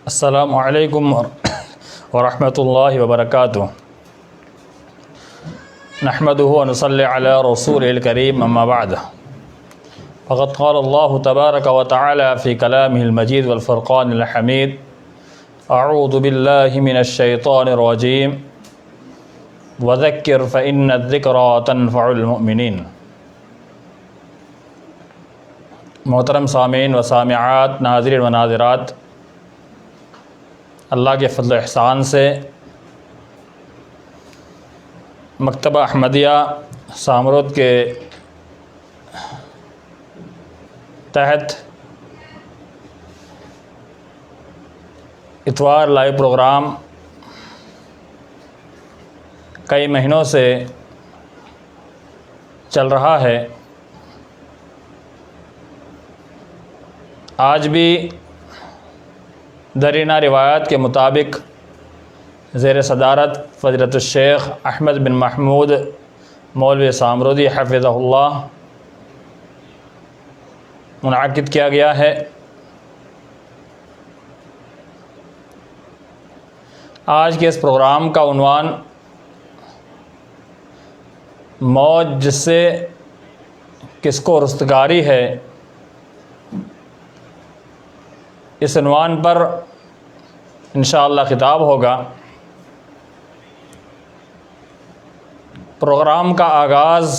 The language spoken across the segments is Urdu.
السلام علیکم ورحمۃ اللہ وبرکاتہ۔ نحمدہ ونصلی علی رسول الکریم، اما بعد فقد قال اللہ تبارک وتعالی فی کلامہ المجید والفرقان الحمید، اعوذ باللہ من الشیطان الرجیم، وذکر فإن الذکریٰ تنفع المؤمنین۔ محترم سامعین و سامعات، ناظرین و ناظرات، اللہ کے فضل و احسان سے مکتبہ احمدیہ سامرود کے تحت اتوار لائیو پروگرام کئی مہینوں سے چل رہا ہے۔ آج بھی درینہ روایات کے مطابق زیر صدارت فضیلت الشیخ احمد بن محمود مولوی سامرودی حفظہ اللہ منعقد کیا گیا ہے۔ آج کے اس پروگرام کا عنوان موت جس سے کس کو رستگاری ہے، اس عنوان پر انشاءاللہ خطاب ہوگا۔ پروگرام کا آغاز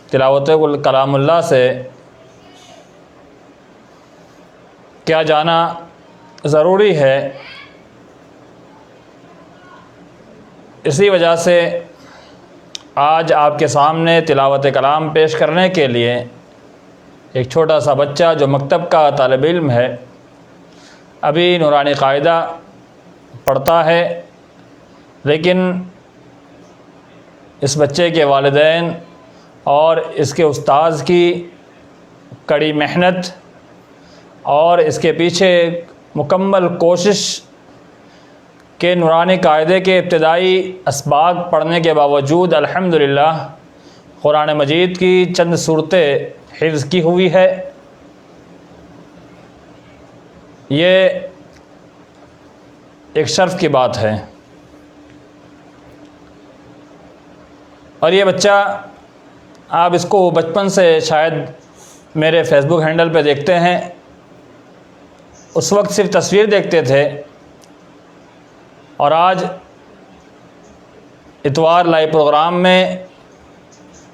تلاوت کلام اللہ سے کیا جانا ضروری ہے، اسی وجہ سے آج آپ کے سامنے تلاوت کلام پیش کرنے کے لیے ایک چھوٹا سا بچہ جو مکتب کا طالب علم ہے، ابھی نورانی قاعدہ پڑھتا ہے، لیکن اس بچے کے والدین اور اس کے استاذ کی کڑی محنت اور اس کے پیچھے مکمل کوشش کے نورانی قاعدے کے ابتدائی اسباق پڑھنے کے باوجود الحمدللہ قرآن مجید کی چند صورتیں حفظ کی ہوئی ہے۔ یہ ایک شرف کی بات ہے، اور یہ بچہ آپ اس کو بچپن سے شاید میرے فیس بک ہینڈل پہ دیکھتے ہیں، اس وقت صرف تصویر دیکھتے تھے، اور آج اتوار لائیو پروگرام میں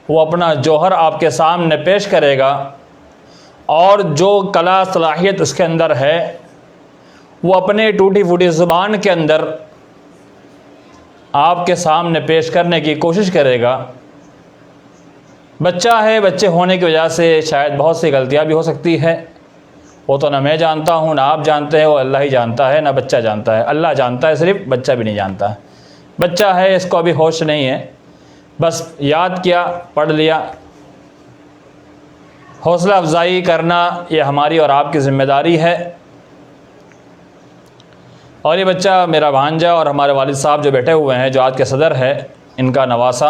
وہ اپنا جوہر آپ کے سامنے پیش کرے گا، اور جو کلا صلاحیت اس کے اندر ہے وہ اپنے ٹوٹی پھوٹی زبان کے اندر آپ کے سامنے پیش کرنے کی کوشش کرے گا۔ بچہ ہے، بچے ہونے کی وجہ سے شاید بہت سی غلطیاں بھی ہو سکتی ہے، وہ تو نہ میں جانتا ہوں، نہ آپ جانتے ہیں، وہ اللہ ہی جانتا ہے، نہ بچہ جانتا ہے، اللہ جانتا ہے صرف، بچہ بھی نہیں جانتا ہے۔ بچہ ہے، اس کو ابھی ہوش نہیں ہے، بس یاد کیا، پڑھ لیا۔ حوصلہ افزائی کرنا یہ ہماری اور آپ کی ذمہ داری ہے۔ اور یہ بچہ میرا بھانجا اور ہمارے والد صاحب جو بیٹھے ہوئے ہیں، جو آج کے صدر ہے، ان کا نواسا۔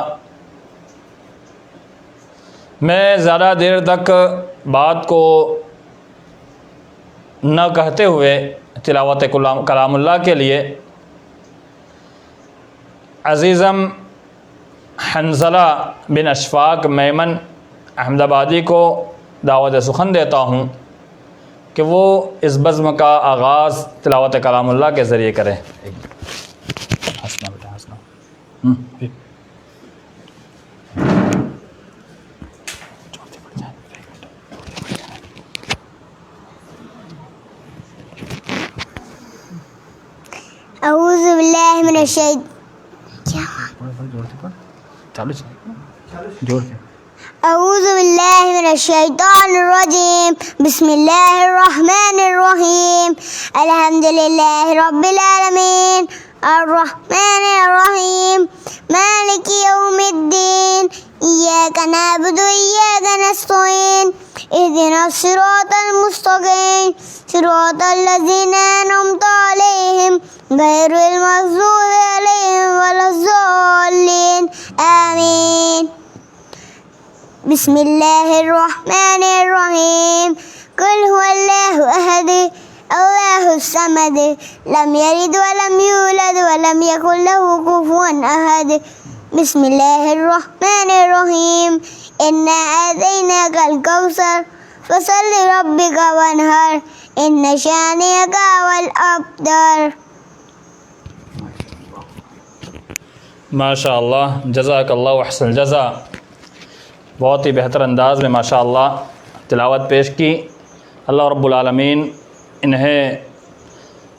میں زیادہ دیر تک بات کو نہ کہتے ہوئے تلاوت کلام اللہ کے لیے عزیزم حنظلہ بن اشفاق میمن احمد آبادی کو دعوت سخن دیتا ہوں کہ وہ اس بزم کا آغاز تلاوت کلام اللہ کے ذریعے کریں۔ ہنسنا بیٹا، ہنسنا۔ اعوذ باللہ من الشیطان اعوذ باللہ من الشیطان الرجیم، بسم اللہ الرحمن الرحیم، الحمد للہ رب العالمین، الرحمن الرحیم، مالک یوم الدین، ایاک نعبد و ایاک نستعین، اہدنا الصراط المستقیم، صراط الذین انعمت علیہم غیر المغضوب علیہم ولا الضالین، آمین۔ بسم اللہ الرحمن الرحیم، قل هو اللہ احد اللہ الصمد لم یلد ولم یولد ولم یکن له کفوا احد بسم اللہ الرحمن الرحیم انا اعطیناک الکوثر فصل لربک وانحر ان شانئک هو الابتر۔ ماشاء اللہ، جزاک اللہ احسن الجزا۔ بہت ہی بہتر انداز میں ماشاء اللہ تلاوت پیش کی۔ اللہ رب العالمین انہیں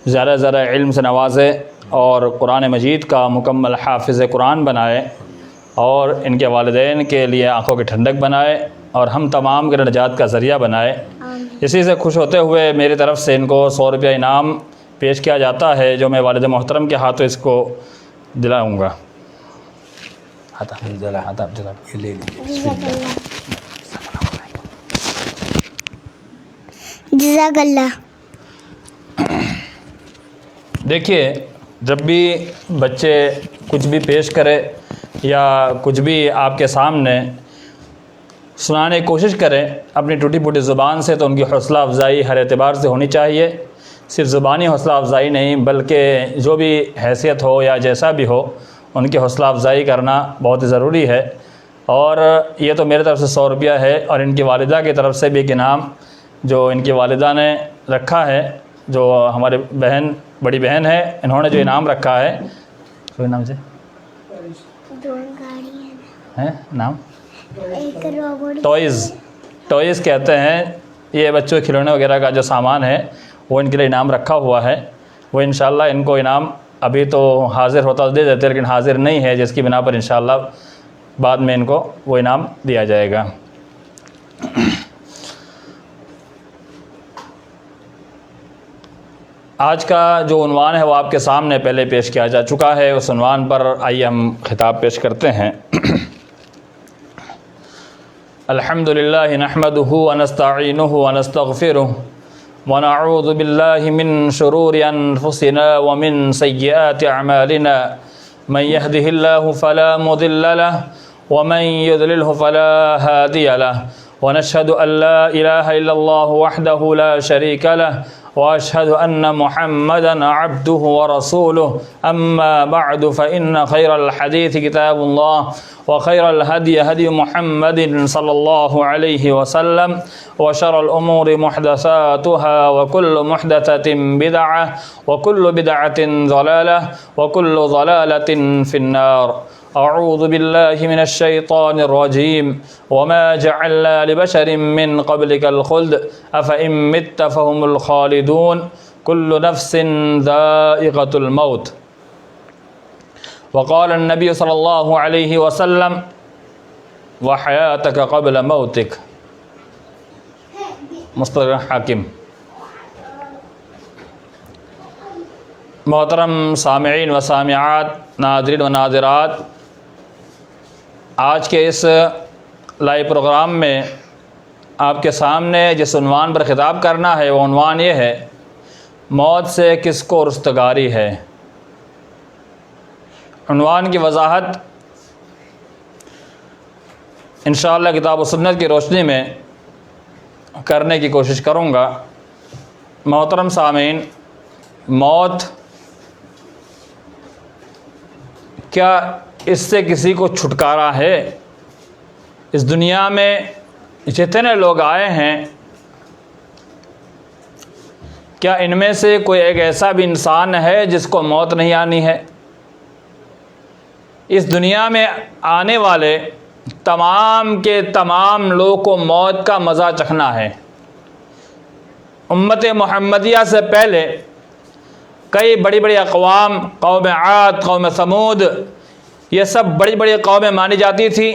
زیادہ سے زیادہ علم سے نوازے اور قرآن مجید کا مکمل حافظ قرآن بنائے، اور ان کے والدین کے لیے آنکھوں کی ٹھنڈک بنائے، اور ہم تمام کے نجات کا ذریعہ بنائے۔ اسی سے خوش ہوتے ہوئے میری طرف سے ان کو 100 روپیہ انعام پیش کیا جاتا ہے، جو میں والد محترم کے ہاتھوں اس کو دلاؤں گا۔ جزاک اللہ۔ دیکھیے، جب بھی بچے کچھ بھی پیش کرے یا کچھ بھی آپ کے سامنے سنانے کی کوشش کریں اپنی ٹوٹی پھوٹی زبان سے، تو ان کی حوصلہ افزائی ہر اعتبار سے ہونی چاہیے۔ صرف زبانی حوصلہ افزائی نہیں، بلکہ جو بھی حیثیت ہو یا جیسا بھی ہو، ان کی حوصلہ افزائی کرنا بہت ضروری ہے۔ اور یہ تو میرے طرف سے 100 روپیہ ہے، اور ان کی والدہ کی طرف سے بھی ایک انعام جو ان کی والدہ نے رکھا ہے، جو ہمارے بڑی بہن ہے، انہوں نے جو انعام رکھا ہے، کوئی نام سے ہے نام ٹوائز کہتے ہیں، یہ بچوں کے کھلونے وغیرہ کا جو سامان ہے وہ ان کے لیے انعام رکھا ہوا ہے۔ وہ انشاءاللہ ان کو انعام ابھی تو حاضر ہوتا تو دے دیتے، لیکن حاضر نہیں ہے، جس کی بنا پر انشاءاللہ بعد میں ان کو وہ انعام دیا جائے گا۔ آج کا جو عنوان ہے وہ آپ کے سامنے پہلے پیش کیا جا چکا ہے، اس عنوان پر آئیے ہم خطاب پیش کرتے ہیں۔ الحمدللہ نحمدہ ونستعینہ ونستغفرہ ونعوذ باللہ من شرور انفسنا ومن سیئات اعمالنا من یہدہ اللہ فلا مضل لہ ومن یضللہ فلا ہادی لہ ونشہد ان لا الہ الا اللہ وحدہ لا شریک لہ واشهد ان محمدا عبده ورسوله اما بعد فان خير الحديث كتاب الله وخير الهدي هدي محمد صلى الله عليه وسلم وشر الامور محدثاتها وكل محدثة بدعة وكل بدعة ضلالة وكل ضلالة في النار۔ اعوذ باللہ من الشیطان الرجیم وما جعلنا لبشر من قبلك الخلد افإن مت فهم الخالدون كل نفس ذائقة الموت۔ وقال النبی صلی اللہ علیہ وسلم وحیاتك قبل موتك، مستدرک حاکم۔ محترم سامعین و سامعات، ناظرین و ناظرات، آج کے اس لائیو پروگرام میں آپ کے سامنے جس عنوان پر خطاب کرنا ہے وہ عنوان یہ ہے، موت سے کس کو رستگاری ہے۔ عنوان کی وضاحت انشاءاللہ کتاب و سنت کی روشنی میں کرنے کی کوشش کروں گا۔ محترم سامعین، موت کیا اس سے کسی کو چھٹکارا ہے؟ اس دنیا میں جتنے لوگ آئے ہیں، کیا ان میں سے کوئی ایک ایسا بھی انسان ہے جس کو موت نہیں آنی ہے؟ اس دنیا میں آنے والے تمام کے تمام لوگوں کو موت کا مزہ چکھنا ہے۔ امت محمدیہ سے پہلے کئی بڑی بڑی اقوام، قوم عاد، قوم ثمود، یہ سب بڑی بڑی قومیں مانی جاتی تھی،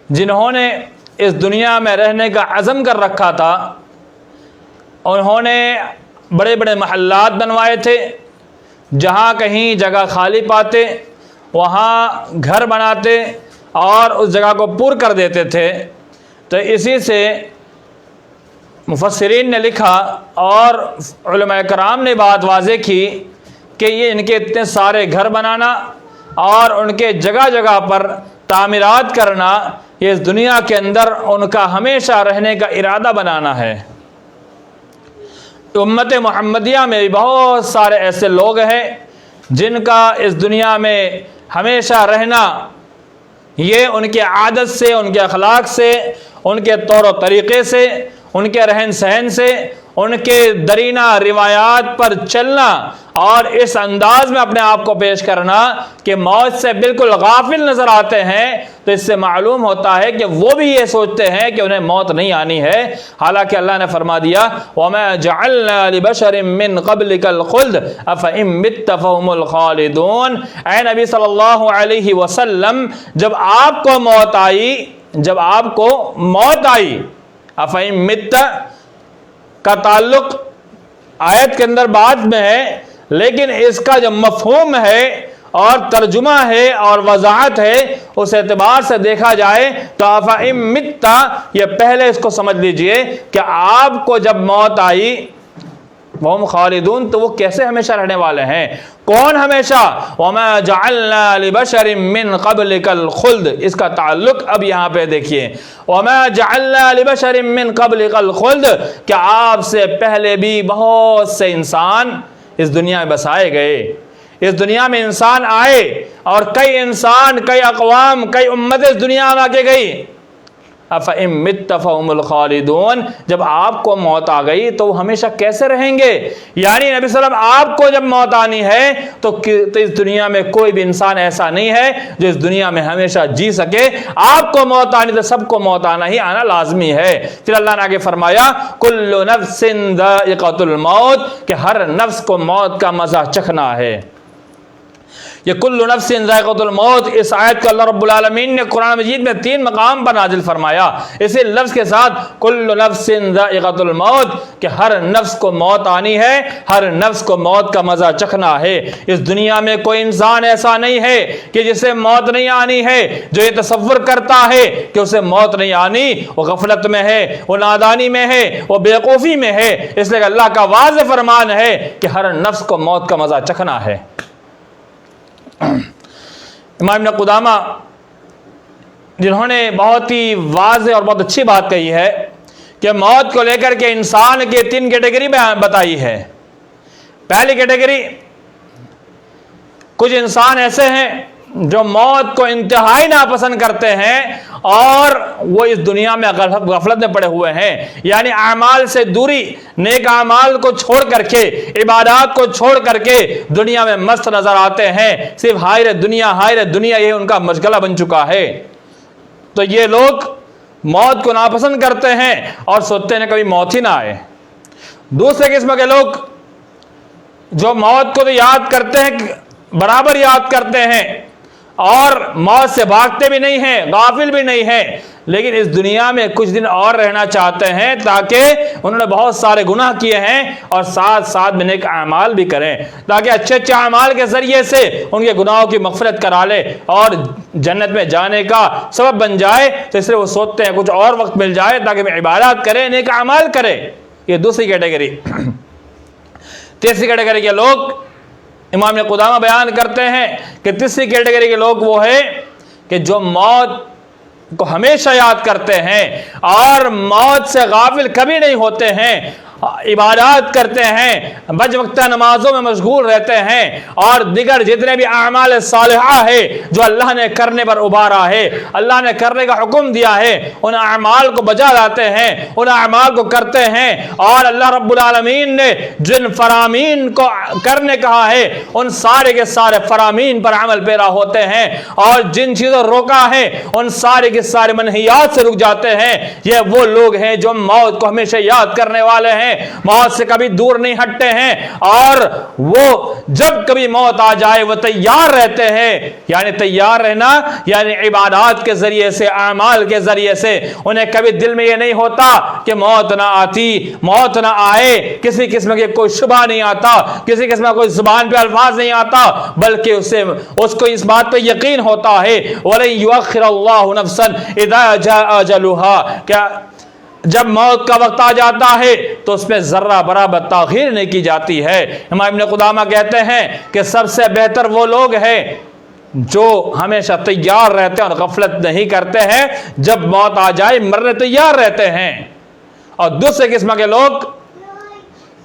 جنہوں نے اس دنیا میں رہنے کا عزم کر رکھا تھا۔ انہوں نے بڑے بڑے محلات بنوائے تھے، جہاں کہیں جگہ خالی پاتے وہاں گھر بناتے اور اس جگہ کو پور کر دیتے تھے۔ تو اسی سے مفسرین نے لکھا اور علماء کرام نے بات واضح کی کہ یہ ان کے اتنے سارے گھر بنانا اور ان کے جگہ جگہ پر تعمیرات کرنا، یہ اس دنیا کے اندر ان کا ہمیشہ رہنے کا ارادہ بنانا ہے۔ امت محمدیہ میں بھی بہت سارے ایسے لوگ ہیں جن کا اس دنیا میں ہمیشہ رہنا یہ ان کے عادت سے، ان کے اخلاق سے، ان کے طور و طریقے سے، ان کے رہن سہن سے، ان کے درینہ روایات پر چلنا اور اس انداز میں اپنے آپ کو پیش کرنا کہ موت سے بالکل غافل نظر آتے ہیں، تو اس سے معلوم ہوتا ہے کہ وہ بھی یہ سوچتے ہیں کہ انہیں موت نہیں آنی ہے، حالانکہ اللہ نے فرما دیا وَمَا جَعَلْنَا لِبَشَرٍ مِّن قَبْلِكَ الْخُلْدَ أَفَإِن مِّتَّ فَهُمُ الْخَالِدُونَ۔ اے نبی صلی اللہ علیہ وسلم، جب آپ کو موت آئی أَفَإِن مِّتَّ کا تعلق آیت کے اندر بعد میں ہے، لیکن اس کا جو مفہوم ہے اور ترجمہ ہے اور وضاحت ہے اس اعتبار سے دیکھا جائے تو أَفَإِن مِّتَّ یہ پہلے اس کو سمجھ لیجئے کہ آپ کو جب موت آئی وَهُمْ خَالِدُونَ تو وہ کیسے ہمیشہ رہنے والے ہیں؟ کون ہمیشہ؟ وَمَا جَعَلْنَا لِبَشَرٍ مِّن قَبْلِكَ الْخُلْدَ، اس کا تعلق اب یہاں پہ دیکھیے وَمَا جَعَلْنَا لِبَشَرٍ مِّن قَبْلِكَ الْخُلْدَ کہ آپ سے پہلے بھی بہت سے انسان اس دنیا میں بسائے گئے، اس دنیا میں انسان آئے اور کئی انسان، کئی اقوام، کئی امتیں اس دنیا میں آ کے گئی۔ أَفَإِن مِّتَّ فَهُمُ الْخَالِدُونَ جب آپ کو موت آ گئی تو وہ ہمیشہ کیسے رہیں گے؟ یعنی نبی صلی اللہ علیہ وسلم آپ کو جب موت آنی ہے تو اس دنیا میں کوئی بھی انسان ایسا نہیں ہے جو اس دنیا میں ہمیشہ جی سکے۔ آپ کو موت آنی تو سب کو موت آنا لازمی ہے۔ پھر اللہ نے آگے فرمایا كُلُّ نَفْسٍ ذَائِقَةُ الْمَوْتِ کہ ہر نفس کو موت کا مزہ چکھنا ہے۔ یہ کل نفس ذائقۃ الموت، اس آیت کو اللہ رب العالمین نے قرآن مجید میں 3 مقام پر نازل فرمایا، اسی لفظ کے ساتھ کل نفس ذائقۃ الموت کہ ہر نفس کو موت آنی ہے، ہر نفس کو موت کا مزہ چکھنا ہے۔ اس دنیا میں کوئی انسان ایسا نہیں ہے کہ جسے موت نہیں آنی ہے، جو یہ تصور کرتا ہے کہ اسے موت نہیں آنی وہ غفلت میں ہے، وہ نادانی میں ہے، وہ بیوقوفی میں ہے، اس لیے اللہ کا واضح فرمان ہے کہ ہر نفس کو موت کا مزہ چکھنا ہے۔ امام ابن قدامہ جنہوں نے بہت ہی واضح اور بہت اچھی بات کہی ہے کہ موت کو لے کر کے انسان کے 3 کیٹیگری بتائی ہے۔ پہلی کیٹیگری، کچھ انسان ایسے ہیں جو موت کو انتہائی ناپسند کرتے ہیں اور وہ اس دنیا میں غفلت میں پڑے ہوئے ہیں، یعنی اعمال سے دوری، نیک اعمال کو چھوڑ کر کے، عبادات کو چھوڑ کر کے دنیا میں مست نظر آتے ہیں، صرف ہائے دنیا یہ ان کا مشغلہ بن چکا ہے۔ تو یہ لوگ موت کو ناپسند کرتے ہیں اور سوچتے ہیں کبھی موت ہی نہ آئے۔ دوسرے قسم کے لوگ جو موت کو تو یاد کرتے ہیں، برابر یاد کرتے ہیں اور موت سے بھاگتے بھی نہیں ہیں، غافل بھی نہیں ہیں، لیکن اس دنیا میں کچھ دن اور رہنا چاہتے ہیں تاکہ انہوں نے بہت سارے گناہ کیے ہیں اور ساتھ ساتھ میں نیک اعمال بھی کریں تاکہ اچھے اعمال کے ذریعے سے ان کے گناہوں کی مغفرت کرا لے اور جنت میں جانے کا سبب بن جائے۔ تو اس لیے وہ سوچتے ہیں کچھ اور وقت مل جائے تاکہ میں عبادات کرے، نیک اعمال کرے۔ یہ دوسری کیٹیگری۔ تیسری کیٹیگری کے لوگ امام ابن قدامہ بیان کرتے ہیں کہ تیسری کیٹیگری کے لوگ وہ ہے کہ جو موت کو ہمیشہ یاد کرتے ہیں اور موت سے غافل کبھی نہیں ہوتے ہیں، عبادات کرتے ہیں، بج وقتہ نمازوں میں مشغول رہتے ہیں اور دیگر جتنے بھی اعمال صالحہ ہے جو اللہ نے کرنے پر ابھارا ہے، اللہ نے کرنے کا حکم دیا ہے، ان اعمال کو بجا لاتے ہیں، ان اعمال کو کرتے ہیں، اور اللہ رب العالمین نے جن فرامین کو کرنے کہا ہے ان سارے کے سارے فرامین پر عمل پیرا ہوتے ہیں، اور جن چیزوں روکا ہے ان سارے کے سارے منہیات سے رک جاتے ہیں۔ یہ وہ لوگ ہیں جو موت کو ہمیشہ یاد کرنے والے ہیں، موت سے کبھی دور نہیں ہٹتے ہیں، اور وہ جب کبھی موت آ جائے وہ تیار رہتے ہیں۔ یعنی تیار رہنا یعنی عبادات کے ذریعے سے، اعمال کے ذریعے سے انہیں کبھی دل میں یہ نہیں ہوتا کہ موت نہ آتی، موت نہ آئے، کسی قسم کے کوئی شبہ نہیں آتا، کسی قسم کا کوئی زبان پہ الفاظ نہیں آتا، بلکہ اس کو اس بات پہ یقین ہوتا ہے وَلَن يُؤَخِّرَ اللَّهُ نَفْسًا إِذَا جَاءَ أَجَلُهَا کہ جب موت کا وقت آ جاتا ہے تو اس پہ ذرہ برابر تاخیر نہیں کی جاتی ہے۔ امام ابن قدامہ کہتے ہیں کہ سب سے بہتر وہ لوگ ہیں جو ہمیشہ تیار رہتے ہیں اور غفلت نہیں کرتے ہیں، جب موت آ جائے مرنے تیار رہتے ہیں۔ اور دوسرے قسم کے لوگ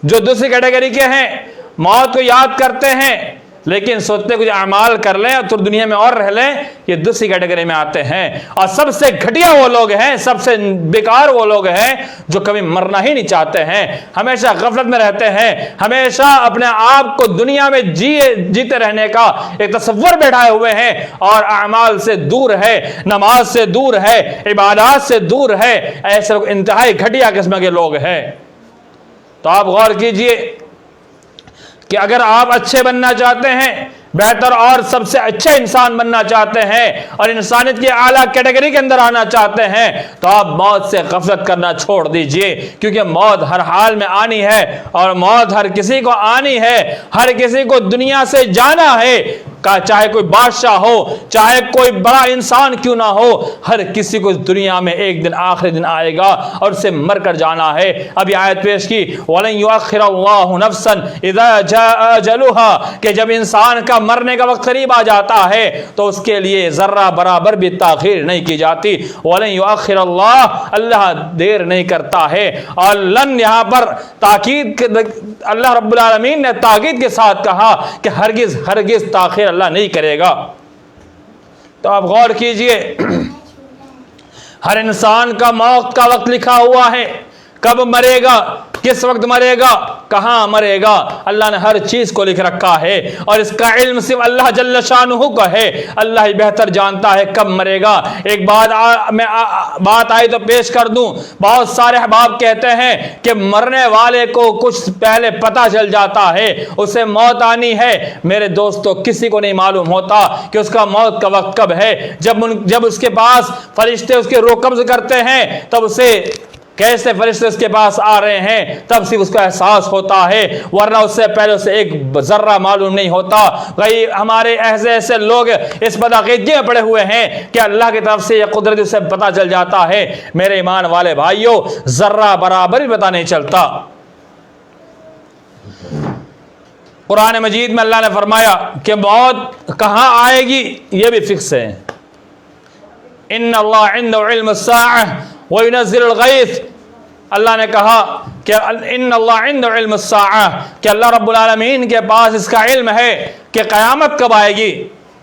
جو دوسری کیٹیگری کے ہیں، موت کو یاد کرتے ہیں لیکن سوچتے کچھ اعمال کر لیں اور دنیا میں اور رہ لیں، یہ دوسری کیٹیگری میں آتے ہیں۔ اور سب سے گھٹیا وہ لوگ ہیں، سب سے بیکار وہ لوگ ہیں جو کبھی مرنا ہی نہیں چاہتے ہیں، ہمیشہ غفلت میں رہتے ہیں، ہمیشہ اپنے آپ کو دنیا میں جیتے رہنے کا ایک تصور بیٹھائے ہوئے ہیں اور اعمال سے دور ہے، نماز سے دور ہے، عبادات سے دور ہے۔ ایسے لوگ انتہائی گھٹیا قسم کے لوگ ہیں۔ تو آپ غور کیجئے کہ اگر آپ اچھے بننا چاہتے ہیں، بہتر اور سب سے اچھے انسان بننا چاہتے ہیں اور انسانیت کی اعلیٰ کیٹیگری کے اندر آنا چاہتے ہیں تو آپ موت سے غفلت کرنا چھوڑ دیجئے، کیونکہ موت ہر حال میں آنی ہے اور موت ہر کسی کو آنی ہے، ہر کسی کو دنیا سے جانا ہے، چاہے کوئی بادشاہ ہو، چاہے کوئی بڑا انسان کیوں نہ ہو، ہر کسی کو دنیا میں ایک دن آخری دن آئے گا اور اسے مر کر جانا ہے۔ ابھی آیت پیش کی وَلَن يُؤَخِّرَ اللَّهُ نَفْسًا إِذَا جَاءَ أَجَلُهَا، کہ جب انسان کا مرنے کا وقت قریب آ جاتا ہے تو اس کے لیے ذرہ برابر بھی تاخیر نہیں کی جاتی۔ وَلَن يُؤَخِّرَ اللَّهُ، اللہ دیر نہیں کرتا ہے۔ اور لن یہاں پر تاکید، اللہ رب العالمین نے تاکید کے ساتھ کہا کہ ہرگز ہرگز تاخیر اللہ نہیں کرے گا۔ تو آپ غور کیجئے، ہر انسان کا موت کا وقت لکھا ہوا ہے، کب مرے گا، کس وقت مرے گا، کہاں مرے گا، اللہ نے ہر چیز کو لکھ رکھا ہے اور اس کا علم صرف اللہ جل شانہ کا ہے۔ اللہ ہی بہتر جانتا ہے کب مرے گا۔ ایک بات آئی تو پیش کر دوں، بہت سارے احباب کہتے ہیں کہ مرنے والے کو کچھ پہلے پتہ چل جاتا ہے، اسے موت آنی ہے۔ میرے دوستو، کسی کو نہیں معلوم ہوتا کہ اس کا موت کا وقت کب ہے۔ جب اس کے پاس فرشتے اس کے روح قبض کرتے ہیں تب اسے کیسے فرشتے اس کے پاس آ رہے ہیں تب صرف اس کا احساس ہوتا ہے، ورنہ اس سے پہلے اسے ایک ذرہ معلوم نہیں ہوتا۔ ہمارے ایسے لوگ اس بدعقیدگی میں پڑے ہوئے ہیں کہ اللہ کی طرف سے یہ قدرت اسے پتہ چل جاتا ہے۔ میرے ایمان والے بھائیوں، ذرہ برابر بھی پتہ نہیں چلتا۔ قرآن مجید میں اللہ نے فرمایا کہ موت کہاں آئے گی یہ بھی فکس ہے۔ ان اللہ عنده علم الساعہ وَيُنَزِّلُ الْغَيْثَ، اللہ نے کہا کہ ان اللہ عنده علم الساعہ، کہ اللہ رب العالمین کے پاس اس کا علم ہے کہ قیامت کب آئے گی،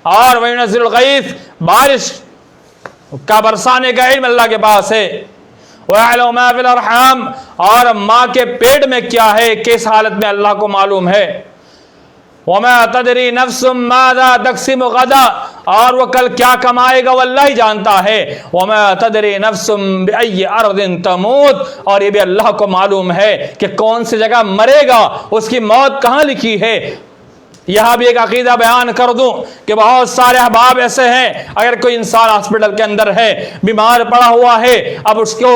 اور وَيُنَزِّلُ الْغَيْثَ، بارش کا برسانے کا علم اللہ کے پاس ہے۔ وَيَعْلَمُ مَا فِي الْأَرْحَامِ، اور ماں کے پیٹ میں کیا ہے کس حالت میں اللہ کو معلوم ہے۔ وَمَا تَدْرِي نَفْسٌ مَاذَا تَكْسِبُ غَدًا، اور وہ کل کیا کمائے گا وہ اللہ ہی جانتا ہے۔ وَمَا تَدْرِي نَفْسٌ بِأَيِّ أَرْضٍ تَمُوتُ، اور یہ بھی اللہ کو معلوم ہے کہ کون سی جگہ مرے گا، اس کی موت کہاں لکھی ہے۔ یہاں بھی ایک عقیدہ بیان کر دوں کہ بہت سارے احباب ایسے ہیں، اگر کوئی انسان ہاسپٹل کے اندر ہے، بیمار پڑا ہوا ہے، اب اس کو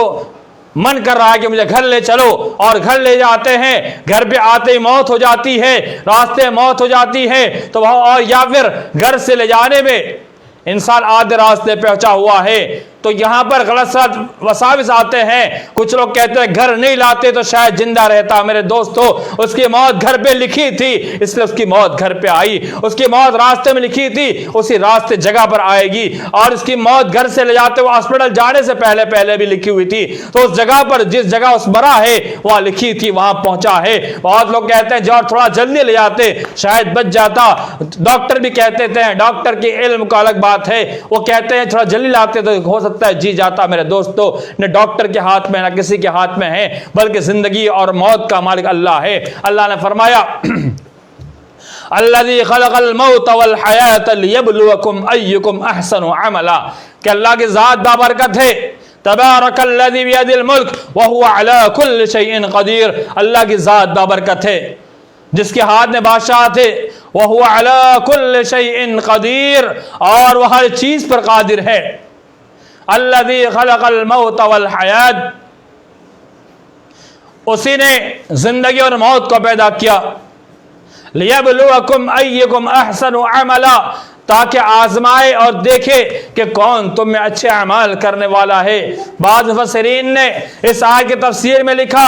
من کر رہا ہے کہ مجھے گھر لے چلو، اور گھر لے جاتے ہیں، گھر پہ آتے ہی موت ہو جاتی ہے، راستے موت ہو جاتی ہے، تو وہ اور یا پھر گھر سے لے جانے میں انسان آدھے راستے پہنچا ہوا ہے، تو یہاں پر غلط وساوس آتے ہیں۔ کچھ لوگ کہتے ہیں گھر نہیں لاتے تو شاید زندہ رہتا۔ میرے دوستو، اس کی موت گھر پہ لکھی تھی، اس لیے اس کی موت گھر پہ آئی۔ اس کی موت راستے میں لکھی تھی، اسی راستے جگہ پر آئے گی، اور اس کی موت گھر سے لے جاتے وہ ہاسپٹل جانے سے پہلے بھی لکھی ہوئی تھی، تو اس جگہ پر جس جگہ اس مرا ہے وہاں لکھی تھی، وہاں پہنچا ہے۔ بہت لوگ کہتے ہیں جو تھوڑا جلدی لے جاتے شاید بچ جاتا۔ ڈاکٹر بھی کہتے تھے، ڈاکٹر کی علم کا الگ بات ہے، وہ کہتے ہیں تھوڑا جلدی لاتے تو ہو سکتا ہے جی جاتا۔ میرے دوستو، نہ ڈاکٹر کے ہاتھ میں نہ کسی کے ہاتھ میں ہے، بلکہ زندگی اور موت کا مالک اللہ ہے۔ اللہ نے فرمایا الذی خلق الموت والحیات لیبلوکم ایکم احسن عملا، کہ اللہ کی ذات بابرکت ہے۔ تبارک الذی بیدہ الملک وہو علی کل شیء قدیر، اللہ کی ذات بابرکت ہے جس کے ہاتھ میں بادشاہت ہے۔ وہو علی کل شیء قدیر، اور وہ ہر چیز پر قادر ہے۔ الذی خلق الموت والحیات، اسی نے زندگی اور موت کو پیدا کیا۔ لیبلوکم ایکم احسن عملا، تاکہ آزمائے اور دیکھے کہ کون تم میں اچھے اعمال کرنے والا ہے۔ بعض مفسرین نے اس آیت کی تفسیر میں لکھا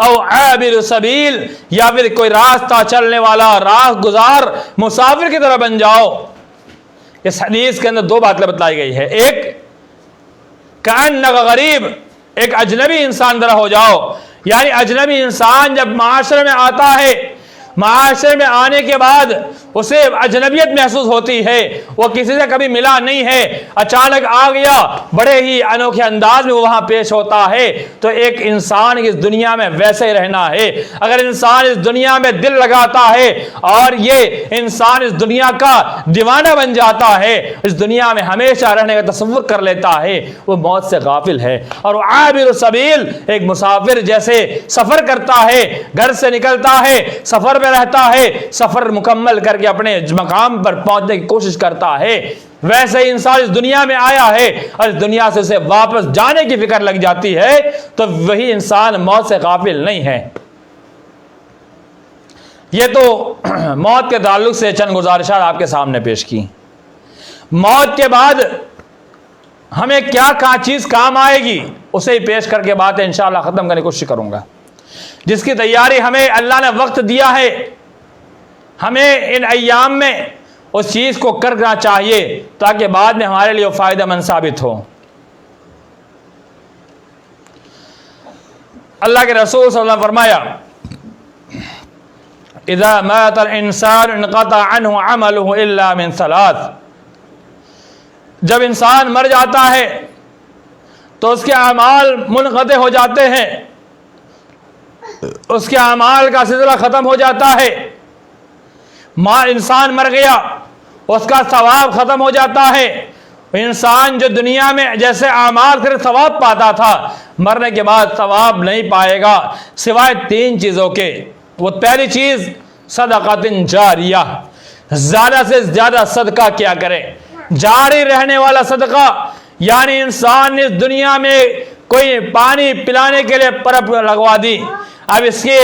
او عابر سبیل، یا پھر کوئی راستہ چلنے والا، راہ گزار، مسافر کی طرح بن جاؤ۔ اس حدیث کے اندر دو باتیں بتلائی گئی ہے، ایک کأنک غریب، ایک اجنبی انسان طرح ہو جاؤ، یعنی اجنبی انسان جب معاشرے میں آتا ہے، معاشرے میں آنے کے بعد اسے اجنبیت محسوس ہوتی ہے، وہ کسی سے کبھی ملا نہیں ہے، اچانک آ گیا، بڑے ہی انوکھے انداز میں وہ وہاں پیش ہوتا ہے، تو ایک انسان اس دنیا میں ویسے ہی رہنا ہے۔ اگر انسان اس دنیا میں دل لگاتا ہے اور یہ انسان اس دنیا کا دیوانہ بن جاتا ہے، اس دنیا میں ہمیشہ رہنے کا تصور کر لیتا ہے، وہ موت سے غافل ہے۔ اور وہ عابر السبیل، ایک مسافر جیسے سفر کرتا ہے، گھر سے نکلتا ہے، سفر میں رہتا ہے، سفر مکمل کر کے اپنے مقام پر پہنچنے کی کوشش کرتا ہے، ویسے ہی انسان اس دنیا میں آیا ہے اور اس دنیا سے اسے واپس جانے کی فکر لگ جاتی ہے، تو وہی انسان موت سے غافل نہیں ہے۔ یہ تو موت کے تعلق سے چند گزارشات آپ کے سامنے پیش کی۔ موت کے بعد ہمیں کیا چیز کام آئے گی اسے ہی پیش کر کے باتیں انشاءاللہ ختم کرنے کی کوشش کروں گا، جس کی تیاری ہمیں اللہ نے وقت دیا ہے، ہمیں ان ایام میں اس چیز کو کرنا چاہیے تاکہ بعد میں ہمارے لیے فائدہ مند ثابت ہو۔ اللہ کے رسول صلی اللہ علیہ وسلم فرمایا اذا مات الانسان انقطع عنه عمله الا من ثلاث، جب انسان مر جاتا ہے تو اس کے اعمال منقطع ہو جاتے ہیں، اس کے اعمال کا سلسلہ ختم ہو جاتا ہے۔ انسان مر گیا، اس کا ثواب ختم ہو جاتا ہے۔ انسان جو دنیا میں جیسے اعمال سے ثواب پاتا تھا، مرنے کے بعد ثواب نہیں پائے گا سوائے تین چیزوں کے۔ وہ پہلی چیز صدقۃ جاریہ، زیادہ سے زیادہ صدقہ کیا کرے، جاری رہنے والا صدقہ، یعنی انسان نے اس دنیا میں کوئی پانی پلانے کے لیے پرپ لگوا دی، اب اس کے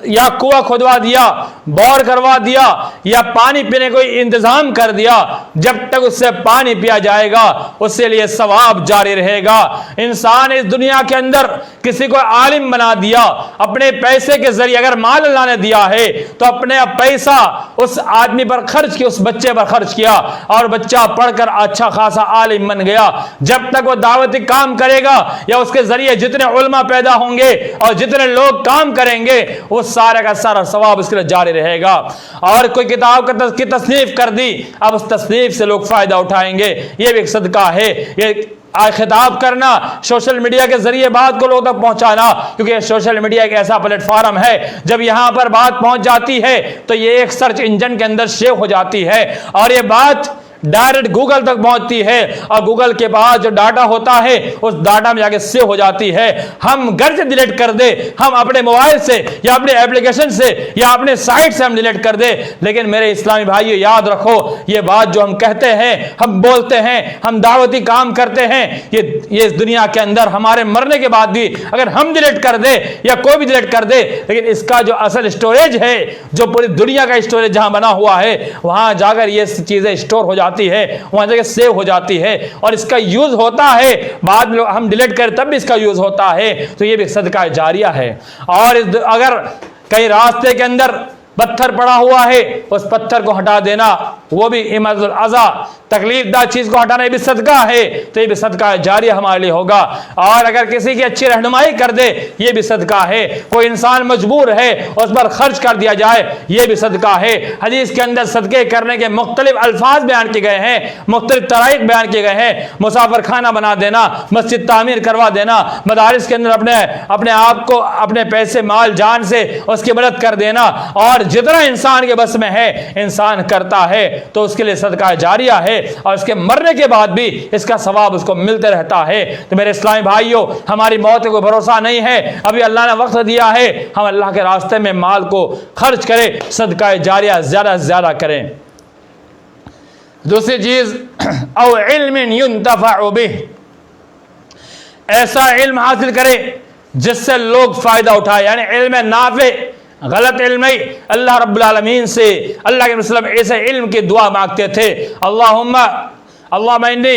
یا کنواں کھودوا دیا، بور کروا دیا، یا پانی پینے کو انتظام کر دیا، جب تک اس سے پانی پیا جائے گا اس سے لیے ثواب جاری رہے گا۔ انسان اس دنیا کے اندر کسی کو عالم بنا دیا، اپنے پیسے کے ذریعے، اگر مال اللہ نے دیا ہے تو اپنے پیسہ اس آدمی پر خرچ کیا، اس بچے پر خرچ کیا، اور بچہ پڑھ کر اچھا خاصا عالم بن گیا۔ جب تک وہ دعوتی کام کرے گا یا اس کے ذریعے جتنے علماء پیدا ہوں گے اور جتنے لوگ کام کریں گے، وہ سارا کا سارا ثواب اس کے لیے جاری رہے گا۔ اور کوئی کتاب کی تصنیف کر دی، اب اس تصنیف سے لوگ فائدہ اٹھائیں گے، یہ بھی ایک صدقہ ہے۔ یہ خطاب کرنا، سوشل میڈیا کے ذریعے بات کو لوگوں تک پہنچانا، کیونکہ سوشل میڈیا ایک ایسا پلیٹ فارم ہے جب یہاں پر بات پہنچ جاتی ہے تو یہ ایک سرچ انجن کے اندر سیو ہو جاتی ہے اور یہ بات ڈائریکٹ گوگل تک پہنچتی ہے، اور گوگل کے پاس جو ڈاٹا ہوتا ہے اس ڈاٹا میں جا کے سیو ہو جاتی ہے۔ ہم گھر سے ڈیلیٹ کر دے، ہم اپنے موبائل سے یا اپنے ایپلیکیشن سے یا اپنے سائٹ سے ہم ڈیلیٹ کر دے، لیکن میرے اسلامی بھائیو یاد رکھو، یہ بات جو ہم کہتے ہیں، ہم بولتے ہیں، ہم دعوتی کام کرتے ہیں، یہ اس دنیا کے اندر ہمارے مرنے کے بعد بھی اگر ہم ڈیلیٹ کر دے یا کوئی بھی ڈیلیٹ کر دے، لیکن اس کا جو اصل اسٹوریج ہے، جو پوری دنیا کا اسٹوریج جہاں بنا ہوا ہے، وہاں جا کر یہ چیزیں اسٹور ہو جاتی ہے، وہاں جگہ سیو ہو جاتی ہے اور اس کا یوز ہوتا ہے، بعد میں ہم ڈیلیٹ کریں تب بھی اس کا یوز ہوتا ہے، تو یہ بھی صدقہ جاریہ ہے۔ اور اگر کہیں راستے کے اندر پتھر پڑا ہوا ہے، اس پتھر کو ہٹا دینا، وہ بھی اماطۃ الاذی، تکلیف دہ چیز کو ہٹانا، یہ بھی صدقہ ہے، تو یہ بھی صدقہ جاریہ ہمارے لیے ہوگا۔ اور اگر کسی کی اچھی رہنمائی کر دے، یہ بھی صدقہ ہے۔ کوئی انسان مجبور ہے اس پر خرچ کر دیا جائے، یہ بھی صدقہ ہے۔ حدیث کے اندر صدقے کرنے کے مختلف الفاظ بیان کیے گئے ہیں، مختلف طرائق بیان کیے گئے ہیں۔ مسافر خانہ بنا دینا، مسجد تعمیر کروا دینا، مدارس کے اندر اپنے آپ کو اپنے پیسے مال جان سے اس کی مدد کر دینا، اور جتنا انسان کے بس میں ہے انسان کرتا ہے تو اس کے لیے صدقہ جاریہ ہے، اور اس کے مرنے کے بعد بھی اس کا ثواب اس کو ملتے رہتا ہے۔ تو میرے اسلامی بھائیوں، ہماری موت کو بھروسہ نہیں ہے، ابھی اللہ نے وقت دیا ہے، ہم اللہ کے راستے میں مال کو خرچ کریں، صدقہ جاریہ زیادہ سے زیادہ کریں۔ دوسری چیز، او علم ينتفع به، ایسا علم حاصل کرے جس سے لوگ فائدہ اٹھائے، یعنی علم نافع، غلط علم ہی۔ اللہ رب العالمین سے اللہ کے رسول ایسے علم کی دعا مانگتے تھے، اللہم انی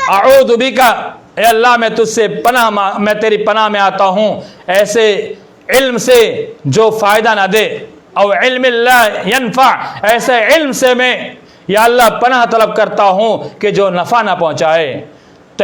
اعوذ بک اے اللہ میں تجھ سے میں تیری پناہ میں آتا ہوں ایسے علم سے جو فائدہ نہ دے، او علم لا ينفع، ایسے علم سے میں یا اللہ پناہ طلب کرتا ہوں کہ جو نفع نہ پہنچائے۔ تو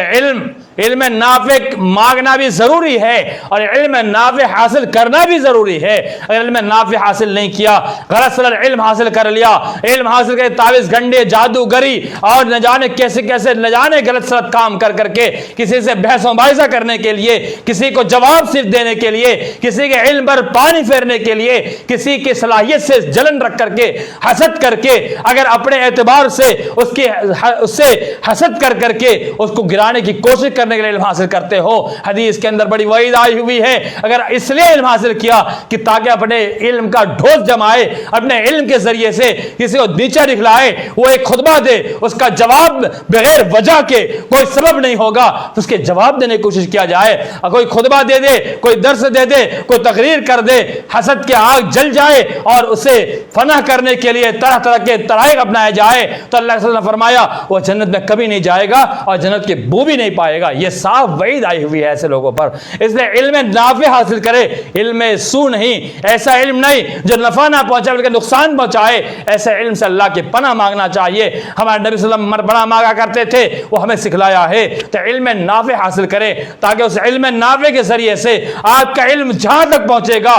علم نافع مانگنا بھی ضروری ہے اور علم نافع حاصل کرنا بھی ضروری ہے۔ اگر علم نافع حاصل نہیں کیا، غلط سلط علم حاصل کر لیا، علم حاصل کر تعویذ گنڈے جادوگری اور نہ جانے کیسے کیسے نہ جانے غلط سلط کام کر کے کسی سے بحث و مباحثہ کرنے کے لیے، کسی کو جواب صرف دینے کے لیے، کسی کے علم پر پانی پھیرنے کے لیے، کسی کی صلاحیت سے جلن رکھ کر کے حسد کر کے، اگر اپنے اعتبار سے اس سے حسد کر کے اس کو گرانے کی کوشش کرنے کے لیے علم حاصل کرتے ہو، حدیث کے اندر بڑی وعید آئی ہوئی ہے اگر اس لیے علم حاصل کیا کہ تاکہ اپنے علم کا ڈھوس جمائے، اپنے علم کے ذریعے سے کسی کو نیچا دکھلائے، وہ ایک خطبہ دے، اس کا جواب بغیر وجہ کے کوئی سبب نہیں ہوگا تو اس کے جواب دینے کی کوشش کیا جائے، کوئی خطبہ دے دے، کوئی درس دے دے، کوئی تقریر کر دے، حسد کی آگ جل جائے اور اسے فنا کرنے کے لیے طرح طرح کے طرائق اپنائے جائے تو اللہ صلی اللہ علیہ وسلم نے فرمایا وہ جنت میں کبھی نہیں جائے گا اور جنت کی بو بھی نہیں پائے گا۔ یہ صاف وعید آئی ہوئی ہے ایسے لوگوں پر۔ اس لیے علم نافع حاصل کرے، علم سو نہیں، ایسا علم نہیں جو نفع نہ پہنچائے بلکہ نقصان پہنچائے، ایسے علم سے اللہ کی پناہ مانگنا چاہیے۔ ہمارے نبی صلی اللہ علیہ وسلم پناہ مانگا کرتے تھے، وہ ہمیں سکھلایا ہے۔ تو علم نافع حاصل کرے تاکہ اس علم نافع کے ذریعے سے آپ کا علم جہاں تک پہنچے گا۔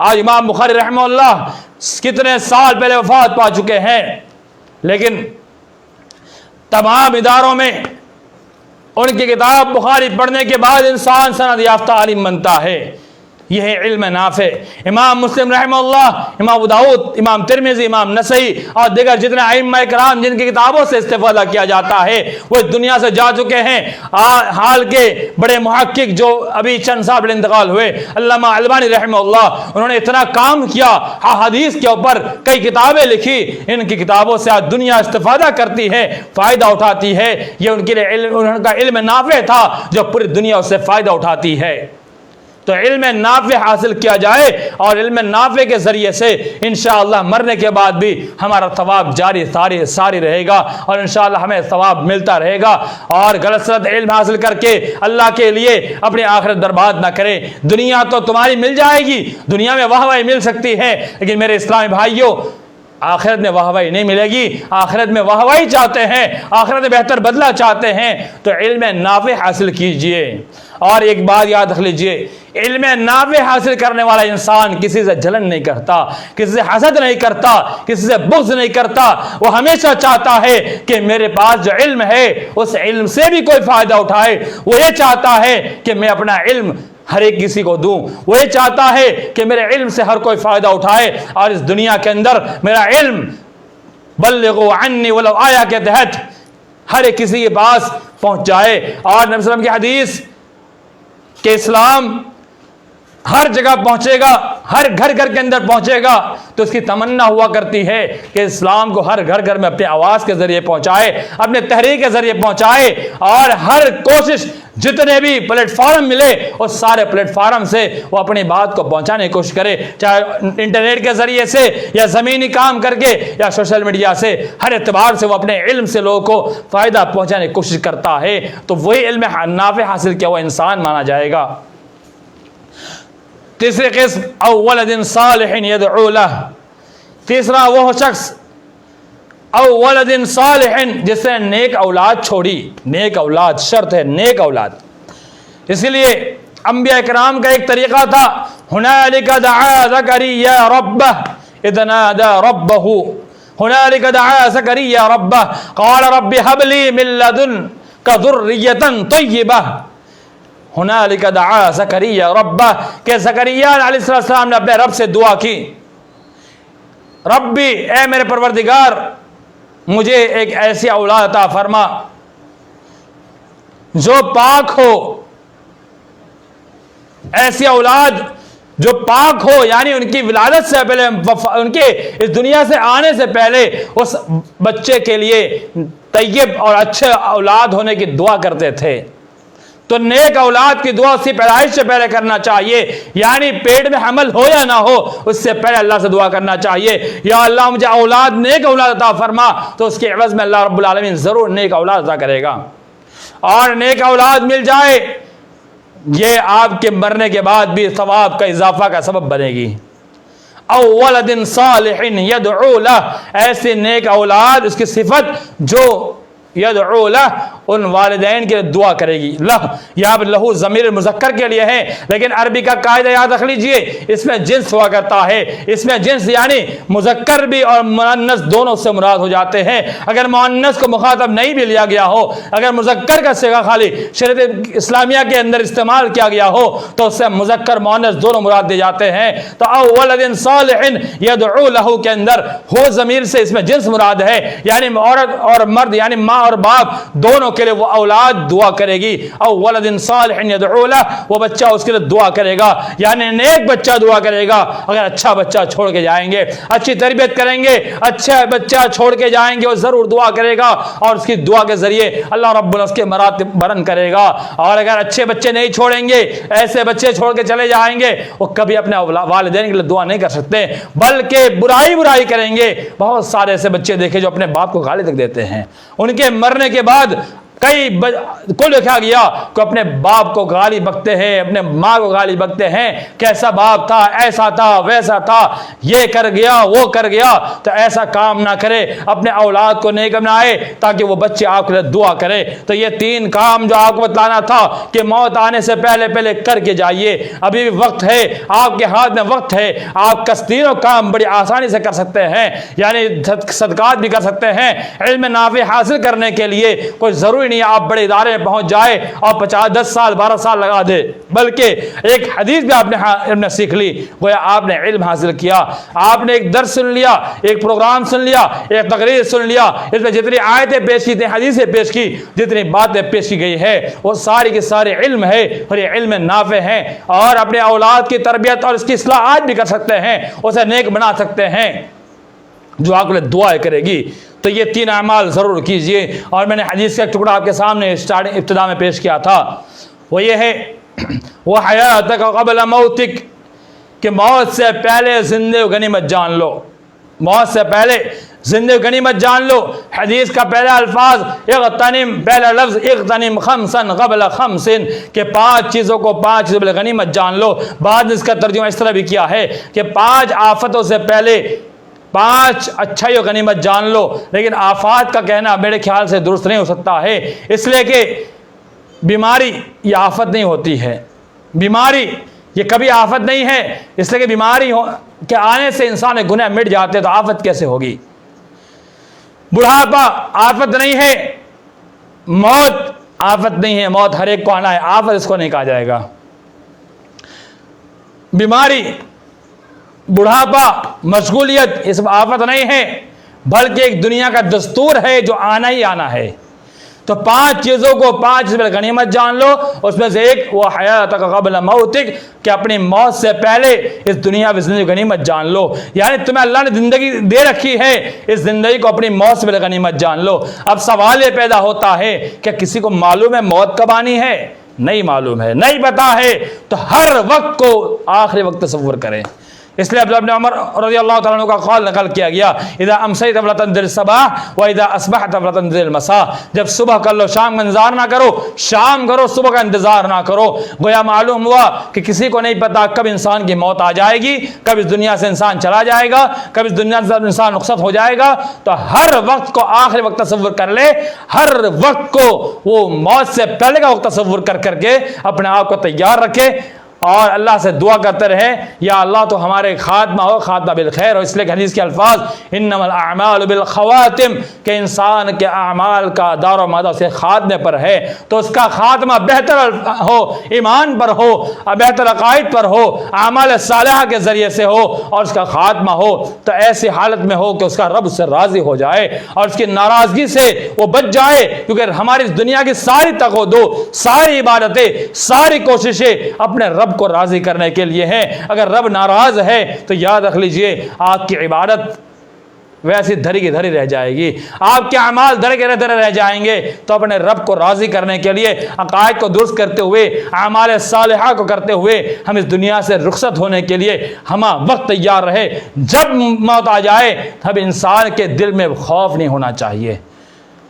آج امام بخاری رحمہ اللہ کتنے سال پہلے وفات پا چکے ہیں، لیکن تمام اداروں میں ان کی کتاب بخاری پڑھنے کے بعد انسان سند یافتہ عالم بنتا ہے۔ یہ ہے علم نافع۔ امام مسلم رحمہ اللہ، امام ابو داؤد، امام ترمذی، امام نسائی اور دیگر جتنے ائمہ کرام جن کی کتابوں سے استفادہ کیا جاتا ہے وہ اس دنیا سے جا چکے ہیں۔ حال کے بڑے محقق جو ابھی چند سال انتقال ہوئے، علامہ البانی رحمہ اللہ، انہوں نے اتنا کام کیا، حدیث کے اوپر کئی کتابیں لکھی۔ ان کی کتابوں سے آج دنیا استفادہ کرتی ہے، فائدہ اٹھاتی ہے۔ یہ ان کے لیے ان کا علم نافع تھا جو پوری دنیا اس سے فائدہ اٹھاتی ہے۔ تو علم نافع حاصل کیا جائے اور علم نافع کے ذریعے سے انشاءاللہ مرنے کے بعد بھی ہمارا ثواب جاری ساری رہے گا اور انشاءاللہ ہمیں ثواب ملتا رہے گا۔ اور غلط سلط علم حاصل کر کے اللہ کے لیے اپنی آخرت برباد نہ کریں۔ دنیا تو تمہاری مل جائے گی، دنیا میں واہ واہی مل سکتی ہے، لیکن میرے اسلامی بھائیوں آخرت میں واہ واہی نہیں ملے گی۔ آخرت میں واہ واہی چاہتے ہیں، آخرت میں بہتر بدلہ چاہتے ہیں تو علم نافع حاصل کیجئے۔ اور ایک بات یاد رکھ لیجئے، علم نافع حاصل کرنے والا انسان کسی سے جلن نہیں کرتا، کسی سے حسد نہیں کرتا، کسی سے بغض نہیں کرتا۔ وہ ہمیشہ چاہتا ہے کہ میرے پاس جو علم ہے اس علم سے بھی کوئی فائدہ اٹھائے۔ وہ یہ چاہتا ہے کہ میں اپنا علم ہر ایک کسی کو دوں، وہ یہ چاہتا ہے کہ میرے علم سے ہر کوئی فائدہ اٹھائے اور اس دنیا کے اندر میرا علم بلغوا عنی ولو آیا کے تحت ہر ایک کسی کے پاس پہنچ جائے۔ اور نبی صلی اللہ علیہ وسلم کی حدیث کہ اسلام ہر جگہ پہنچے گا، ہر گھر کے اندر پہنچے گا، تو اس کی تمنا ہوا کرتی ہے کہ اسلام کو ہر گھر میں اپنی آواز کے ذریعے پہنچائے، اپنے تحریک کے ذریعے پہنچائے اور ہر کوشش جتنے بھی پلیٹ فارم ملے اس سارے پلیٹ فارم سے وہ اپنی بات کو پہنچانے کی کوشش کرے، چاہے انٹرنیٹ کے ذریعے سے یا زمینی کام کر کے یا سوشل میڈیا سے، ہر اعتبار سے وہ اپنے علم سے لوگوں کو فائدہ پہنچانے کی کوشش کرتا ہے۔ تو وہی علم نافع حاصل کیا ہوا انسان مانا جائے گا۔ تیسری قسم او ولد صالح یدعو لہ، تیسرا وہ شخص او ولد صالح جس نے نیک اولاد چھوڑی۔ نیک اولاد شرط ہے، نیک اولاد۔ اسی لیے انبیاء کرام کا ایک طریقہ تھا، ہنالک دعا زکریا ربہ اذ نادى ربہ، ہنالک دعا زکریا ربہ قال رب هب لي من لدنک ذریۃ طیبہ۔ ہنالک دعا زکریا ربہ کہ زکریا علیہ السلام نے اپنے رب سے دعا کی، ربی اے میرے پروردگار مجھے ایک ایسی اولاد عطا فرما جو پاک ہو، ایسی اولاد جو پاک ہو، یعنی ان کی ولادت سے پہلے، ان کے اس دنیا سے آنے سے پہلے اس بچے کے لیے طیب اور اچھے اولاد ہونے کی دعا کرتے تھے۔ تو نیک اولاد کی دعا اس کی پیدائش سے پہلے کرنا چاہیے، یعنی پیٹ میں حمل ہو یا نہ ہو اس سے پہلے اللہ سے دعا کرنا چاہیے، یا اللہ مجھے اولاد نیک اولاد عطا فرما، تو اس کے عوض میں اللہ رب العالمین ضرور نیک اولاد عطا کرے گا۔ اور نیک اولاد مل جائے، یہ آپ کے مرنے کے بعد بھی ثواب کا اضافہ کا سبب بنے گی۔ او ولد صالح یدعو لہ، ایسے نیک اولاد، اس کی صفت جو یدعو لہ، ان والدین کے لیے دعا کرے گی۔ لہ یہاں پر لہو ضمیر مذکر کے لیے ہے، لیکن عربی کا قاعدہ یاد رکھ لیجئے، اس میں جنس ہوا کرتا ہے، اس میں جنس یعنی مذکر بھی اور مؤنث دونوں سے مراد ہو جاتے ہیں۔ اگر مؤنث کو مخاطب نہیں بھی لیا گیا ہو، اگر مذکر کا صیغہ خالی شریعت اسلامیہ کے اندر استعمال کیا گیا ہو تو اس سے مذکر مؤنث دونوں مراد دیے جاتے ہیں۔ تو او ولد صالح یدعو لہ کے اندر ہو ضمیر سے اس میں جنس مراد ہے، یعنی عورت اور مرد، یعنی ماں اور باپ دونوں کے لیے وہ اولاد دعا کرے گی۔ او ولد صالح یدعو لہ، وہ بچہ اس کے لیے دعا کرے گا، یعنی نیک بچہ دعا کرے گا۔ اگر اچھا بچہ چھوڑ کے جائیں گے، اچھی تربیت کریں گے، اچھا بچہ چھوڑ کے جائیں گے، وہ ضرور دعا کرے گا، اور اس کی دعا کے ذریعے اللہ رب العزت کے مراتب بلند کرے گا۔ اور اگر اچھے بچے نہیں چھوڑیں گے، ایسے بچے چھوڑ کے چلے جائیں گے، وہ کبھی اپنے والدین کے لیے دعا نہیں کر سکتے، بلکہ برائی کریں گے۔ بہت سارے ایسے بچے دیکھے جو اپنے باپ کو گالی تک دیتے ہیں، ان کے مرنے کے بعد کئی کو لکھا گیا کہ اپنے باپ کو گالی بکتے ہیں، اپنے ماں کو گالی بکتے ہیں، کیسا باپ تھا، ایسا تھا، ویسا تھا، یہ کر گیا، وہ کر گیا۔ تو ایسا کام نہ کرے، اپنے اولاد کو نیک بنائے تاکہ وہ بچے آپ کے لیے دعا کرے۔ تو یہ تین کام جو آپ کو بتلانا تھا کہ موت آنے سے پہلے کر کے جائیے، ابھی بھی وقت ہے، آپ کے ہاتھ میں وقت ہے، آپ تینوں کام بڑی آسانی سے کر سکتے ہیں، یعنی صدقات بھی کر سکتے ہیں۔ علم نافع حاصل کرنے کے لیے کوئی ضروری نہیں آپ بڑے ادارے میں پہنچ جائے اور 10 سال 12 سال لگا دے، بلکہ ایک حدیث بھی آپ نے سیکھ لی، گویا آپ نے علم حاصل کیا، آپ نے ایک درس سن لیا، ایک پروگرام سن لیا، ایک تقریر سن لیا، اس میں جتنی آیتیں پیش کی، حدیثیں پیش کی، جتنی باتیں پیش کی گئی ہے، وہ ساری کی ساری علم ہے، اور یہ علم نافع ہے، اور اپنے اولاد کی تربیت اور اس کی اصلاحات بھی کر سکتے ہیں، اسے نیک بنا سکتے ہیں، جو آپ کے لیے دعائیں کرے گی۔ تو یہ 3 اعمال ضرور کیجئے۔ اور میں نے حدیث کا ایک ٹکڑا آپ کے سامنے ابتدا میں پیش کیا تھا، وہ یہ ہے وہ حیاتک قبل موتک، کہ موت سے پہلے زندگی غنیمت جان لو، موت سے پہلے زندگی غنیمت جان لو۔ حدیث کا پہلا الفاظ اغتنم، پہلا لفظ اغتنم خمسا قبل خمس، کہ 5 چیزوں کو 5 چیزوں پہلے غنیمت جان لو۔ بعد نے اس کا ترجمہ اس طرح بھی کیا ہے کہ 5 آفتوں سے پہلے 5 اچھائی و غنیمت جان لو، لیکن آفات کا کہنا میرے خیال سے درست نہیں ہو سکتا ہے، اس لیے کہ بیماری یہ آفت نہیں ہوتی ہے، بیماری یہ کبھی آفت نہیں ہے، اس لیے کہ بیماری کے آنے سے انسان کے گناہ مٹ جاتے، تو آفت کیسے ہوگی؟ بڑھاپا آفت نہیں ہے، موت آفت نہیں ہے، موت ہر ایک کو آنا ہے، آفت اس کو نہیں کہا جائے گا۔ بیماری، بڑھاپا، مشغولیت، یہ سب آفت نہیں ہے، بلکہ ایک دنیا کا دستور ہے جو آنا ہی آنا ہے۔ تو 5 چیزوں کو 5 چیزوں پر غنیمت جان لو، اس میں سے ایک وہ حیاتک قبل موتک، کہ اپنی موت سے پہلے اس دنیا میں زندگی غنیمت جان لو، یعنی تمہیں اللہ نے زندگی دے رکھی ہے، اس زندگی کو اپنی موت سے پہلے غنیمت جان لو۔ اب سوال یہ پیدا ہوتا ہے کہ کسی کو معلوم ہے موت کب آنی ہے؟ نہیں معلوم ہے، نہیں پتا ہے، تو ہر وقت کو آخری وقت تصور کریں۔ اس لیے عبداللہ بن عمر رضی اللہ تعالیٰ عنہ کا قول نقل کیا گیا، اذا امسیت فلا تنتظر الصباح واذا اصبحت فلا تنتظر المساء، جب صبح کر لو شام کا انتظار نہ کرو، شام کرو صبح کا انتظار نہ کرو۔ گویا معلوم ہوا کہ کسی کو نہیں پتا کب انسان کی موت آ جائے گی، کب اس دنیا سے انسان چلا جائے گا، کب اس دنیا سے انسان رخصت ہو جائے گا۔ تو ہر وقت کو آخری وقت تصور کر لے، ہر وقت کو وہ موت سے پہلے کا وقت تصور کر کے اپنے آپ کو تیار رکھے، اور اللہ سے دعا کرتے رہے، یا اللہ تو ہمارے خاتمہ ہو، خاتمہ بالخیر ہو۔ اس لیے کہ حدیث کے الفاظ انما الاعمال بالخواتم، کہ انسان کے اعمال کا دار و مدار سے خاتمے پر ہے، تو اس کا خاتمہ بہتر ہو، ایمان پر ہو، بہتر عقائد پر ہو، اعمال صالحہ کے ذریعے سے ہو، اور اس کا خاتمہ ہو تو ایسی حالت میں ہو کہ اس کا رب اس سے راضی ہو جائے اور اس کی ناراضگی سے وہ بچ جائے، کیونکہ ہماری اس دنیا کی ساری تقدو، ساری عبادتیں، ساری کوششیں اپنے رب کو راضی کرنے کے لیے ہے۔ اگر رب ناراض ہے تو یاد رکھ لیجئے آپ کی عبادت ویسی دھری کی دھری رہ جائے گی، آپ کے اعمال دھرے کے دھرے رہ جائیں گے۔ تو اپنے رب کو راضی کرنے کے لیے عقائد کو درست کرتے ہوئے، اعمال صالحہ کو کرتے ہوئے، ہم اس دنیا سے رخصت ہونے کے لیے ہم وقت تیار رہے۔ جب موت آ جائے تب انسان کے دل میں خوف نہیں ہونا چاہیے،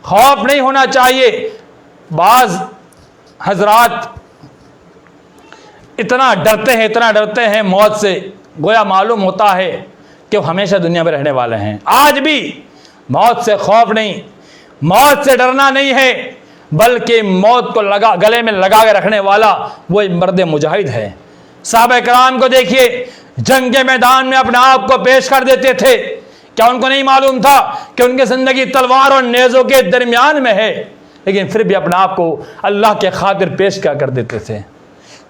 خوف نہیں ہونا چاہیے۔ بعض حضرات اتنا ڈرتے ہیں موت سے، گویا معلوم ہوتا ہے کہ وہ ہمیشہ دنیا میں رہنے والے ہیں۔ آج بھی موت سے خوف نہیں، موت سے ڈرنا نہیں ہے، بلکہ موت کو گلے میں لگا کے رکھنے والا وہ مرد مجاہد ہے۔ صحابہ کرام کو دیکھیے، جنگ کے میدان میں اپنے آپ کو پیش کر دیتے تھے۔ کیا ان کو نہیں معلوم تھا کہ ان کی زندگی تلوار اور نیزوں کے درمیان میں ہے؟ لیکن پھر بھی اپنے آپ کو اللہ کے خاطر پیش کیا کر دیتے تھے۔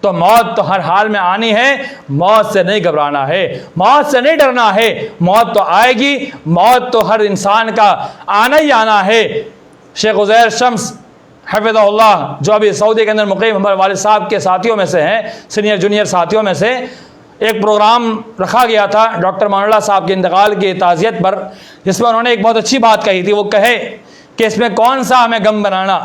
تو موت تو ہر حال میں آنی ہے، موت سے نہیں گھبرانا ہے، موت سے نہیں ڈرنا ہے، موت تو آئے گی، موت تو ہر انسان کا آنا ہی آنا ہے۔ شیخ عزیر شمس حفظہ اللہ جو ابھی سعودی کے اندر مقیم ہمارے والد صاحب کے ساتھیوں میں سے ہیں، سینئر جونیئر ساتھیوں میں سے، ایک پروگرام رکھا گیا تھا ڈاکٹر مان اللہ صاحب کے انتقال کی تعزیت پر، جس میں انہوں نے ایک بہت اچھی بات کہی تھی۔ وہ کہے کہ اس میں کون سا ہمیں غم بنانا،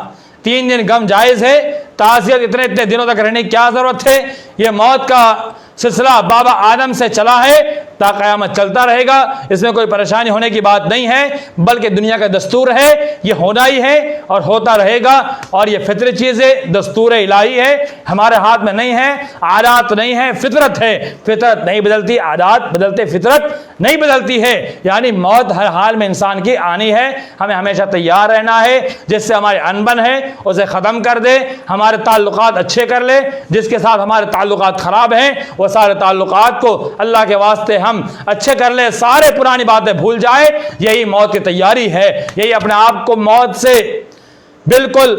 3 دن غم جائز ہے، تعزیت اتنے دنوں تک رہنے کی کیا ضرورت ہے؟ یہ موت کا سلسلہ بابا آدم سے چلا ہے تا قیامت چلتا رہے گا، اس میں کوئی پریشانی ہونے کی بات نہیں ہے، بلکہ دنیا کا دستور ہے، یہ ہونا ہی ہے اور ہوتا رہے گا، اور یہ فطری چیز ہے، دستور الہی ہے، ہمارے ہاتھ میں نہیں ہے، عادات نہیں ہے، فطرت ہے، فطرت نہیں بدلتی، عادات بدلتے، فطرت نہیں بدلتی ہے۔ یعنی موت ہر حال میں انسان کی آنی ہے، ہمیں ہمیشہ تیار رہنا ہے۔ جس سے ہماری انبن ہے اسے ختم کر دے، ہمارے تعلقات اچھے کر لے، جس کے ساتھ ہمارے تعلقات خراب ہیں وہ سارے تعلقات کو اللہ کے واسطے ہم اچھے کر لے، سارے پرانی باتیں بھول جائے، یہی موت کی تیاری ہے۔ یہی اپنے آپ کو موت سے بالکل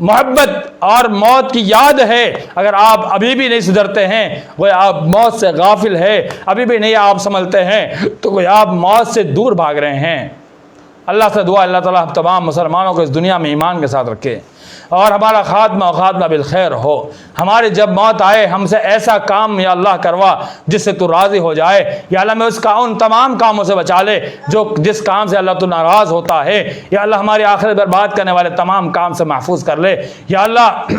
محبت اور موت کی یاد ہے۔ اگر آپ ابھی بھی نہیں سدھرتے ہیں، وہ آپ موت سے غافل ہے، ابھی بھی نہیں آپ سنبھلتے ہیں، تو وہ آپ موت سے دور بھاگ رہے ہیں۔ اللہ سے دعا اللہ تعالیٰ تمام مسلمانوں کو اس دنیا میں ایمان کے ساتھ رکھے اور ہمارا خاتمہ بالخیر ہو۔ ہماری جب موت آئے ہم سے ایسا کام یا اللہ کروا جس سے تو راضی ہو جائے، یا اللہ میں ان تمام کاموں سے بچا لے جس کام سے اللہ تو ناراض ہوتا ہے، یا اللہ ہماری آخرت برباد کرنے والے تمام کام سے محفوظ کر لے۔ یا اللہ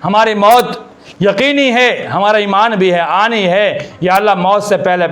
ہماری موت یقینی ہے، ہمارا ایمان بھی ہے، آنی ہے، یا اللہ موت سے پہلے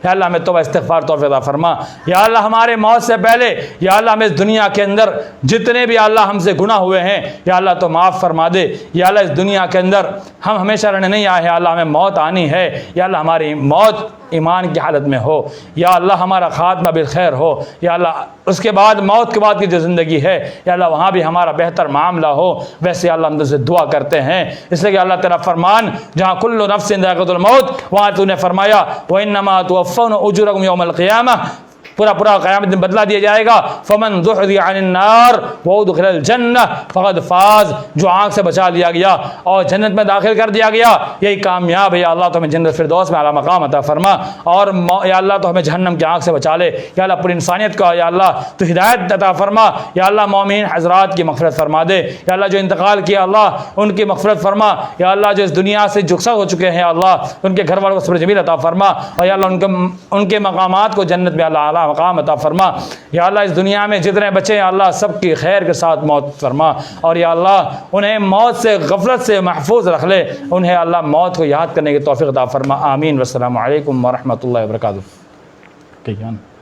یا اللہ ہمیں توبہ استغفار توفیق عطا فرما۔ یا اللہ ہمارے موت سے پہلے یا اللہ ہمیں اس دنیا کے اندر جتنے بھی اللہ ہم سے گناہ ہوئے ہیں یا اللہ تو معاف فرما دے۔ یا اللہ اس دنیا کے اندر ہم ہمیشہ رہنے نہیں آئے ہیں، یا اللہ ہمیں موت آنی ہے، یا اللہ ہماری موت ایمان کی حالت میں ہو، یا اللہ ہمارا خاتمہ بالخیر ہو، یا اللہ اس کے بعد موت کے بعد کی جو زندگی ہے یا اللہ وہاں بھی ہمارا بہتر معاملہ ہو۔ ویسے اللہ ہم سے دعا کرتے ہیں، اس لیے کہ اللہ تیرا فرمان جہاں کل نفس ذائقۃ الموت، وہاں تو نے فرمایا وَإِنَّمَا تُوَفَّوْنَ أُجُورَكُمْ يَوْمَ الْقِيَامَةِ، پورا قیامت دن بدلہ دیا جائے گا۔ فمن زحزح عن النار وادخل الجنہ فقد فاز، جو آنکھ سے بچا لیا گیا اور جنت میں داخل کر دیا گیا یہی کامیاب ہے۔ یا اللہ تو ہمیں جنت فردوس میں اعلیٰ مقام عطا فرما، اور یا اللہ تو ہمیں جہنم کی آنکھ سے بچا لے۔ یا اللہ پوری انسانیت کا یا اللہ تو ہدایت عطا فرما۔ یا اللہ مومنین حضرات کی مغفرت فرما دے۔ یا اللہ جو انتقال کیا اللہ ان کی مغفرت فرما۔ یا اللہ جو اس دنیا سے رخصت ہو چکے ہیں اللہ ان کے گھر والوں کو صبر جمیل عطا فرما، اور یا اللہ ان کے مقامات کو جنت میں اللہ اعلیٰ مقام عطا فرما۔ یا اللہ اس دنیا میں جتنے بچے ہیں اللہ سب کی خیر کے ساتھ موت فرما، اور یا اللہ انہیں موت سے غفلت سے محفوظ رکھ لے، انہیں اللہ موت کو یاد کرنے کی توفیق عطا فرما۔ آمین۔ والسلام علیکم ورحمۃ اللہ وبرکاتہ۔ ٹھیک ہے نا؟